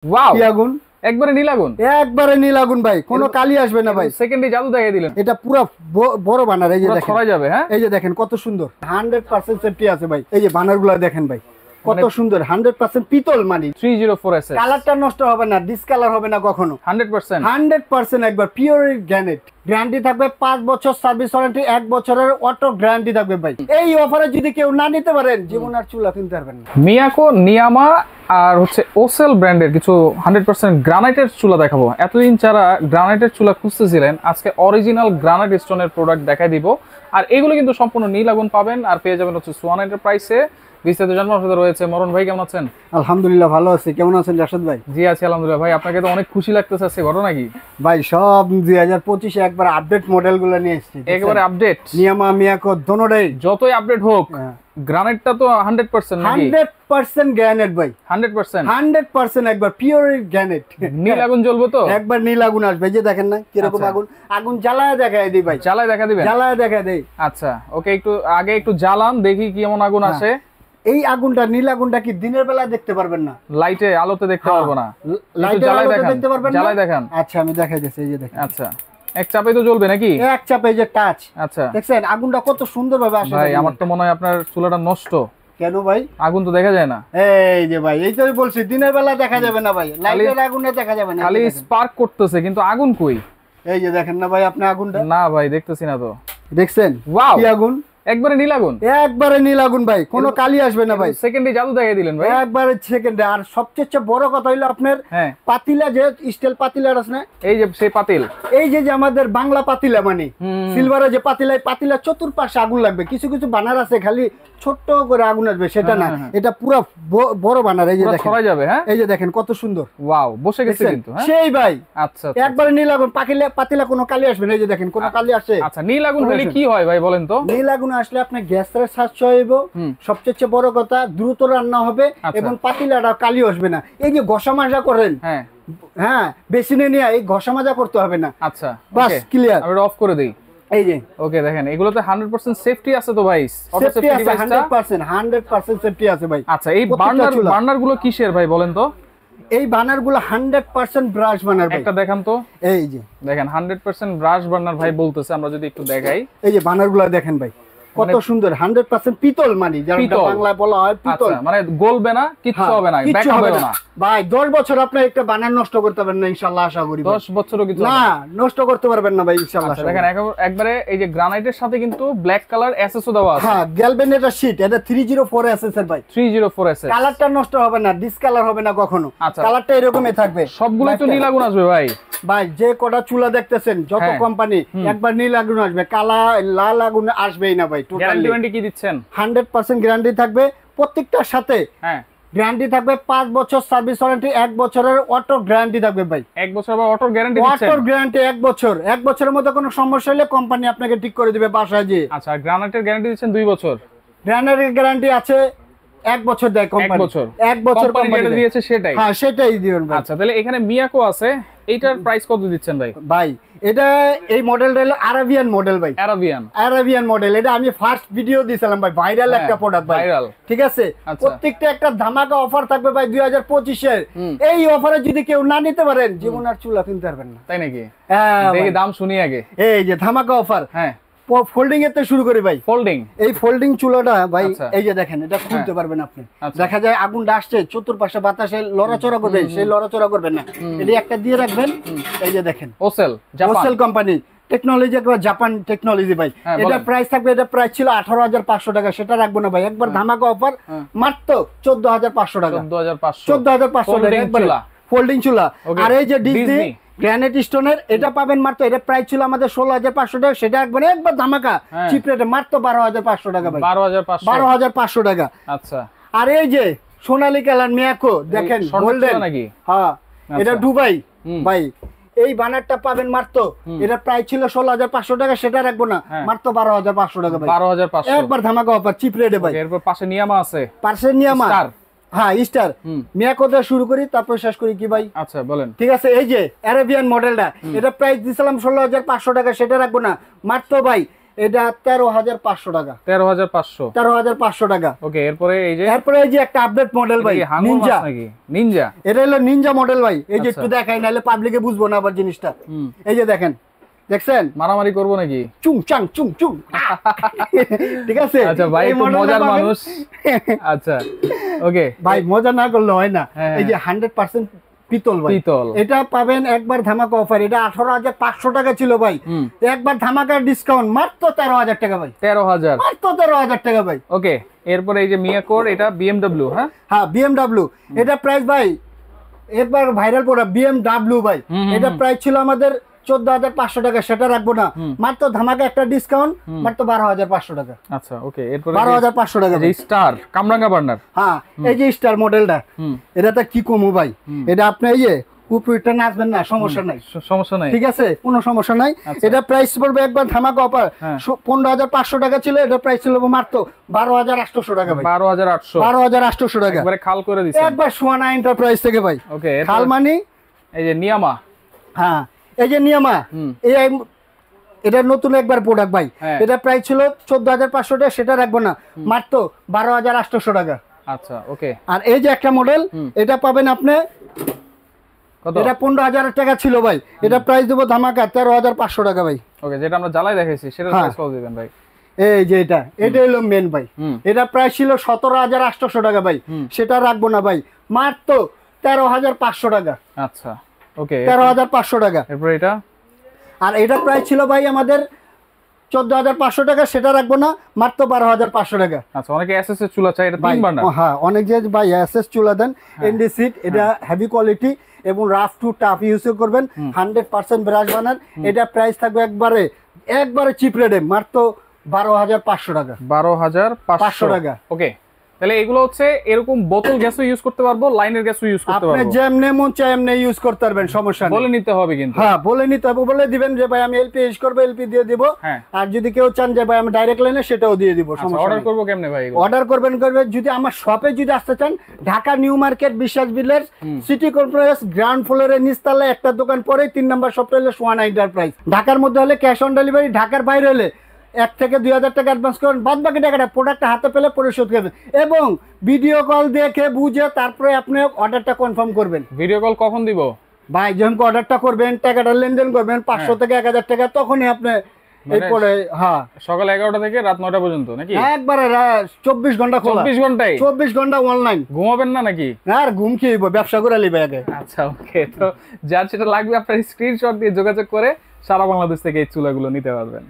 Wow কি আগুন, একবারে নীল আগুন। একবারে নীল আগুন ভাই, কোনো কালি আসবে না ভাই। সেকেন্ডে জাদু দেখিয়ে দিলেন। এটা পুরো বড় বানার, এই যে পুরো দেখেন ছড়াই যাবে। হ্যাঁ, এই যে দেখেন কত সুন্দর, 100% সেফটি আছে ভাই। এই যে বানারগুলো দেখেন ভাই কত সুন্দর, 100% পিতল মানি। 304SS কালারটা নষ্ট হবে না, ডিসকালার হবে না কখনো। 100%। 100% একবার পিওর গ্রানাইট। গ্যারান্টি থাকবে 5 বছর সার্ভিস ওয়ারেন্টি, 1 বছরের অটো গ্যারান্টি থাকবে ভাই। এই অফারে যদি কেউ না নিতে পারেন, জীবন আর চুলা কিনতে পারবেন না। মিয়াকো, নিয়ামা আর হচ্ছে ওসেল ব্র্যান্ডের কিছু 100% গ্রানাইটের চুলা দেখাবো। এতদিন যারা গ্রানাইটের চুলা খুঁজতেছিলেন, আজকে অরিজিনাল গ্রানাইট স্টোনের প্রোডাক্ট দেখাই দিব। আর এগুলো কিন্তু সম্পূর্ণ নীল আগুন পাবেন, আর পেয়ে যাবেন হচ্ছে সোয়ানাইটের প্রাইসে। বিস্তারিত জানার সাথে রয়েছে মরণ ভাই। কেমন আছেন? আলহামদুলিল্লাহ ভালো আছি, কেমন আছেন রাশেদ ভাই? জি আছি আলহামদুলিল্লাহ। ভাই আপনাকে তো অনেক খুশি লাগতেছে, আজকে ঘটনা কি? ভাই সব 2025 একবার আপডেট মডেল গুলো নিয়ে এসেছি, একেবারে আপডেট। নিয়ামা মিয়াকো দোনোটাই যতই আপডেট হোক, গ্রানাইটটা তো 100% নাকি? 100% গ্রানাইট ভাই, 100%। 100% একবার পিওর গ্রানাইট। নীল আগুন জ্বলবে তো? একবার নীল আগুন আসবে, এই যে দেখেন না কিরকম আগুন। আগুন জ্বালায় দেখায় দিই ভাই, জ্বালায় দেখা দিবেন? জ্বালায় দেখা দেই। আচ্ছা ওকে, একটু আগে একটু জ্বালান দেখি কেমন আগুন আসে। এই আগুনটা, নীল আগুনটা কি দিনের বেলা দেখতে পারবেন না, লাইটে আলোতে দেখতে পারবো না। লাইটে আলোতে দেখতে পারবেন না। জ্বালায় দেখান। আচ্ছা আমি দেখাই দিচ্ছি, এই যে দেখেন। আচ্ছা এক চাপে তো জ্বলবে নাকি? এক চাপে, এই যে টাচ। আচ্ছা দেখছেন আগুনটা কত সুন্দর ভাবে আসে। ভাই আমার তো মনে হয় আপনার চুলাটা নষ্ট। কেন ভাই? আগুন তো দেখা যায় না। এই যে ভাই, এই তো বলছি দিনের বেলা দেখা যাবে না ভাই, লাইটের আগুনে দেখা যাবে না। খালি স্পার্ক করতেছে, কিন্তু আগুন কই? এই যে দেখেন না ভাই আপনি আগুনটা। না ভাই দেখতেছি না তো। দেখছেন ওয়াও কি আগুন, একবারে নীল আগুন। একবারে নীল আগুন ভাই, কোনো কালি আসবে না ভাই। সেকেন্ডে জাদু দেখিয়ে দিলেন ভাই। একবারে সেকেন্ডে। আর সবচেয়ে বড় কথা হইলো আপনার হ্যাঁ পাতিলা, যে স্টিল পাতিলা আছে না, এই যে সেই পাতিল, এই যে আমাদের বাংলা পাতিলা মানে সিলভারের যে পাতিলা, পাতিলা চতুর্পাশে আগুন লাগবে। কিছু কিছু বানার আছে খালি ছোট্ট করে আগুন আসবে, সেটা না, এটা পুরো বড় বানার। এই যে দেখেন ছড়াই যাবে। হ্যাঁ, এই যে দেখেন কত সুন্দর। ওয়াও বসে গেছে কিন্তু। হ্যাঁ সেই ভাই আচ্ছা একবারে নীল আগুন, পাতিলা কোনো কালি আসবে না। এই যে দেখেন কোনো কালি আসে। আচ্ছা নীল আগুন হলে কি হয় ভাই বলেন তো? নীল আগুন আসলে আপনার গ্যাসের সাশ্রয় হইব, সবচেয়ে বড় কথা দ্রুত রান্না হবে, এবং পাতিলাটা কালি আসবে না। এই যে ঘষা মাজা করেন, হ্যাঁ হ্যাঁ বেসিনে নিয়ে এই ঘষা মাজা করতে হবে না। আচ্ছা বাস ক্লিয়ার। আমি অফ করে দেই। এই যে ওকে দেখেন, এগুলোতে 100% সেফটি আছে তো ভাই? সেফটি আছে 100% সেফটি আছে ভাই। আচ্ছা এই বার্নার গুলো কিসের ভাই বলেন তো? এই বার্নার গুলো 100% ব্রাশ বার্নার ভাই। একটা দেখান তো। এই যে দেখেন 100% ব্রাশ বার্নার ভাই বলতেছে, আমরা যদি একটু দেখাই। এই যে বার্নার গুলো দেখেন ভাই কত সুন্দর, 100% পিতল মানি, যারা বাংলায় বলা হয় পিতল। মানে গলবে না, কিচ্ছু হবে না, ব্যাক হবে না ভাই। 10 বছর আপনি একটা বানার নষ্ট করতে পারবেন না ইনশাআল্লাহ, আশা করি। 10 বছরও কিছু না নষ্ট করতে পারবেন না ভাই ইনশাআল্লাহ। দেখেন একবারে এই যে গ্রানাইটের সাথে কিন্তু ব্ল্যাক কালার এসএসও দেওয়া আছে। হ্যাঁ গ্যালভেনেটের শীট, এটা 304 এসএস ভাই। 304 এসএস। কালারটা নষ্ট হবে না, ডিসকালার হবে না কখনো। কালারটা এরকমই থাকবে। সবগুলো তো নীল আগুন আসবে ভাই। ভাই যে কটা চুলা দেখতেছেন যত কোম্পানি, একবার নীল আগুন আসবে, কালা লাল আগুন আসবেই না ভাই। গ্যারান্টি ওয়ারেন্টি কি দিচ্ছেন? 100% গ্যারান্টি থাকবে প্রত্যেকটার সাথে। হ্যাঁ গ্যারান্টি থাকবে 5 বছর সার্ভিস ওয়ারেন্টি, 1 বছরের অটো গ্যারান্টি থাকবে ভাই। 1 বছর আবার অটো গ্যারান্টি দিচ্ছেন? অটো গ্যারান্টি 1 বছর। 1 বছরের মধ্যে কোনো সমস্যা হলে কোম্পানি আপনাকে ঠিক করে দিবে বাসায় গিয়ে। আচ্ছা গ্রানাইটের গ্যারান্টি দিচ্ছেন 2 বছর? গ্রানাইটের গ্যারান্টি আছে 1 বছর দেয় কোম্পানি। 1 বছর কোম্পানি যেটা দিয়েছে সেটাই। হ্যাঁ সেটাই দিবেন ভাই। আচ্ছা তাহলে এখানে মিয়াকো আছে, এইটার প্রাইস কত দিচ্ছেন ভাই? ভাই এটা এই মডেলটা হলো আরাবিয়ান মডেল ভাই। আরাবিয়ান মডেল, এটা আমি ফার্স্ট ভিডিও দিয়েছিলাম ভাই, ভাইরাল একটা প্রোডাক্ট ভাই। ঠিক আছে, প্রত্যেকটা একটা ধামাকা অফার থাকবে ভাই 2025 এর। এই অফারে যদি কেউ না নিতে পারেন, জীবন আর চুলা কিনতে পারবেন না। তাই নাকি? হ্যাঁ দেখি দাম শুনি আগে। এই যে ধামাকা অফার। হ্যাঁ ফোল্ডিং এর থেকে শুরু করি ভাই। ফোল্ডিং, এই ফোল্ডিং চুলাটা ভাই এই যে দেখেন, এটা খুলতে পারবেন আপনি। দেখা যায় আগুনটা আসছে, চতুর্পাশে বাতাসে লড়াচড়া করবে, সেই লড়াচড়া করবেন না। এটা একটা দিয়ে রাখবেন। এই যে দেখেন ওসেল কোম্পানি টেকনোলজি, একবার জাপান টেকনোলজি ভাই। এটা প্রাইস থাকবে, এটা প্রাইস ছিল 18,500 টাকা, সেটা রাখবো না ভাই। একবার ধামাকা অফার মাত্র 14,500 টাকা। 14,500 টাকা একবার ফোল্ডিং চুলা। আর এই যে ডিজনি গ্রানাইট স্টোনের, এটা পাবেন মাত্র, এটা প্রাইস ছিল আমাদের 16,500 টাকা, সেটা একবার ধামাকা চিপ রেটে মাত্র 12,500 টাকা ভাই। 12,500 টাকা। আচ্ছা আর এই যে সোনালী কালার মিয়াকো দেখেন গোল্ডেন নাকি? হ্যাঁ এটা দুবাই ভাই। এই বানারটা পাবেন মাত্র, এটা প্রাইস ছিল 16,500 টাকা, সেটা রাখবো না, মাত্র 12,500 টাকা ভাই। 12,500 একবার ধামাকা অফার চিপ রেটে ভাই। এরপর পাশে নিয়ামা আছে, পাশে নিয়ামা। হ্যাঁ স্টার মিয়াকো দিয়ে শুরু করি, তারপর শেষ করি কি ভাই? আচ্ছা বলেন। ঠিক আছে, এই যে আরাবিয়ান মডেলটা, এটা প্রাইস দিছিলাম 16,500 টাকা, সেটা রাখবো না, মাত্র ভাই এটা 13,500 টাকা। 13,500 13,500 টাকা। ওকে, এরপরে এই যে একটা আপডেট মডেল ভাই, নিনজা নাকি? নিনজা, এটা হলো নিনজা মডেল ভাই। এই যে একটু দেখাই, নাহলে পাবলিকে বুঝবো না আবার জিনিসটা। এই যে দেখেন, দেখছেন? মারামারি করবো নাকি? চুং চাং চুং চুং। ঠিক আছে। আচ্ছা ভাই, একটু মজার মানুষ। আচ্ছা, ওকে ভাই, মজা না করলে হয় না। এই যে 100% পিতল ভাই, পিতল। এটা পাবেন একবার ধামাকা অফার। এটা 18,500 টাকা ছিল ভাই, একবার ধামাকা ডিসকাউন্ট মাত্র 13,000 টাকা ভাই। 13,000, মাত্র 13,000 টাকা ভাই। ওকে, এরপরে এই যে মিয়াকোর, এটা BMW। হ্যাঁ, BMW। এটা প্রাইস ভাই একবার ভাইরাল প্রোডাক্ট BMW ভাই। এটা প্রাইস ছিল আমাদের 14,500 টাকা, সেটা রাখবো না, মাত্র ধামাকা একটা ডিসকাউন্ট, মাত্র 12,500 টাকা। আচ্ছা, ওকে, এরপর 12,500 টাকা। এই স্টার কামরাঙ্গা বার্নার। হ্যাঁ, এই যে স্টার মডেলটা, এটা তো কি কমু ভাই। এটা আপনি এই যে উপরটা নাচবেন না, সমস্যা নাই, সমস্যা নাই, ঠিক আছে, কোনো সমস্যা নাই। এটা প্রাইস পড়বে একবার ধামাকা অফার 15,500 টাকা ছিল, এটা প্রাইস ছিল মাত্র 12,800 টাকা ভাই। 12,800 টাকা, একবারে খাল করে দিয়েছে, একবার সোয়ানা এন্টারপ্রাইজ থেকে ভাই। ওকে, খাল মানি এই যে নিয়ামা। হ্যাঁ, এই যে নিয়ামা, এটা নতুন একবার প্রোডাক্ট ভাই। এটা প্রাইস ছিল 14,500 টাকা, সেটা রাখবো না, মাত্র 12,800 টাকা। আচ্ছা, ওকে। আর এই যে একটা মডেল, এটা পাবেন আপনি কত? এটা 15,000 টাকা ছিল ভাই, এটা প্রাইস দেবো ধামাকা 13,500 টাকা ভাই। ওকে, যেটা আমরা জ্বালাই দেখাইছি সেটার প্রাইস কত দিবেন ভাই? এই যে এটা হলো মেন ভাই। এটা প্রাইস ছিল 17,800 টাকা ভাই, সেটা রাখবো না ভাই, মাত্র 13,500 টাকা। আচ্ছা, ওকে, 13,500 টাকা। এরপর এটা, আর এটা প্রাইস ছিল ভাই আমাদের 14,500 টাকা, সেটা রাখবো না, মাত্র 12,500 টাকা। আচ্ছা, অনেকে এসএস এর চুলা চাই, এটা 3 বার্নার। হ্যাঁ, অনেক যে ভাই এসএস চুলা দেন, এনডি সিট, এটা হেভি কোয়ালিটি এবং রাফ টু টাফ ইউজ করবেন, 100% ব্রাশ বানার। এটা প্রাইস থাকবে একবারে চিপ রেটে, মাত্র 12,500 টাকা। 12,500 টাকা। ওকে, তাহলে এগুলো হচ্ছে এরকম বোতল গ্যাসও ইউজ করতে পারবো, লাইনের গ্যাসও ইউজ করতে পারবো, আপনি যেমনে মন চায় এমনি ইউজ করতে পারবেন, সমস্যা নেই। বলে নিতে হবে কিন্তু। হ্যাঁ, বলে নিতে হবে, বলে দিবেন যে ভাই আমি এলপি ইউজ করব, এলপি দিয়ে দিব। আর যদি কেউ চান যে ভাই আমি ডাইরেক্ট লাইনে, সেটাও দিয়ে দিব, সমস্যা নেই। অর্ডার করব কেমনে ভাই? অর্ডার করবেন যদি আমার শপে যদি আসতে চান, ঢাকা নিউ মার্কেট বিশ্বাস ভিলেজ সিটি কমপ্লেক্স গ্রাউন্ড ফ্লোরে নিচতলায় একটা দোকান, পরে 3 নম্বর শপটা হলো সোয়ানা এন্টারপ্রাইজ। ঢাকার মধ্যে হলে ক্যাশ অন ডেলিভারি, ঢাকার বাইরে হলে 1 থেকে 2,000 টাকা অ্যাডভান্স করেন, বাদ বাকি টাকাটা প্রোডাক্টটা হাতে পেলে পরিশোধ করবেন, এবং ভিডিও কল দেখে বুঝে তারপরে আপনি অর্ডারটা কনফার্ম করবেন। ভিডিও কল কখন দিব ভাই? যখন অর্ডারটা করবেন, টাকাটা লেনদেন করবেন 500 থেকে 1,000 টাকা, তখনই আপনি এরপরে সকাল 11টা থেকে রাত 9টা পর্যন্ত নাকি? একবারে 24 ঘন্টা খোলা। 24 ঘন্টায়? 24 ঘন্টা অনলাইন। ঘুমাবেন না নাকি? আর ঘুম কি হইব, ব্যবসা করে লিবে আগে। আচ্ছা, ওকে, তো যার সেটা লাগবে আপনার স্ক্রিনশট দিয়ে যোগাযোগ করে সারা বাংলাদেশ থেকে এই চুলাগুলো নিতে পারবেন।